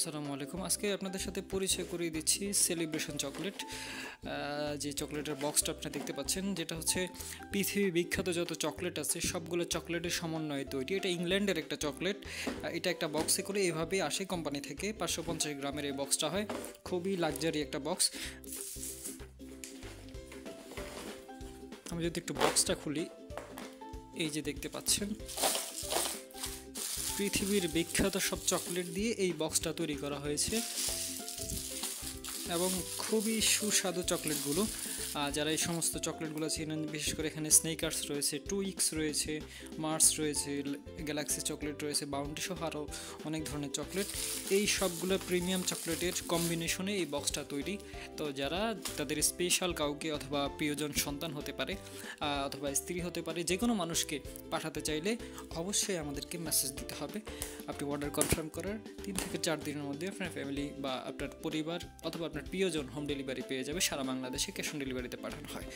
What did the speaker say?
আসসালামু আলাইকুম। আজকে আপনাদের সাথে পরিচয় করিয়ে দিচ্ছি সেলিব্রেশন চকলেট। যে চকলেটের বক্সটা আপনি দেখতে পাচ্ছেন, যেটা হচ্ছে পৃথিবী বিখ্যাত যত চকলেট আছে সবগুলো চকলেটের সমন্বয়ে তৈরি। এটা ইংল্যান্ডের একটা চকলেট। এটা একটা বক্সে করে এভাবেই আসে কোম্পানি থেকে। 550 গ্রামের এই বক্সটা হয়, খুবই লাক্সারি একটা বক্স। আমি যদি একটু বক্সটা খুলি, এই যে দেখতে পাচ্ছেন পৃথিবীর বিখ্যাত সব চকলেট দিয়ে এই বক্সটা তৈরি করা হয়েছে এবং খুবই সুস্বাদু চকলেটগুলো। যারা এই সমস্ত চকলেটগুলো চিনেন, বিশেষ করে এখানে স্নেকার্স রয়েছে, টুইক্স রয়েছে, মার্স রয়েছে, গ্যালাক্সি চকলেট রয়েছে, বাউন্টি সহ আরও অনেক ধরনের চকলেট। এই সবগুলো প্রিমিয়াম চকলেটের কম্বিনেশনে এই বক্সটা তৈরি। তো যারা তাদের স্পেশাল কাউকে অথবা প্রিয়জন সন্তান হতে পারে অথবা স্ত্রী হতে পারে, যে কোনো মানুষকে পাঠাতে চাইলে অবশ্যই আমাদেরকে মেসেজ দিতে হবে। আপনি অর্ডার কনফার্ম করার 3 থেকে 4 দিনের মধ্যে আপনার ফ্যামিলি বা আপনার পরিবার অথবা আপনার প্রিয়জন হোম ডেলিভারি পেয়ে যাবে। সারা বাংলাদেশে ক্যাশ অন ডেলিভারিতে পাঠানো হয়।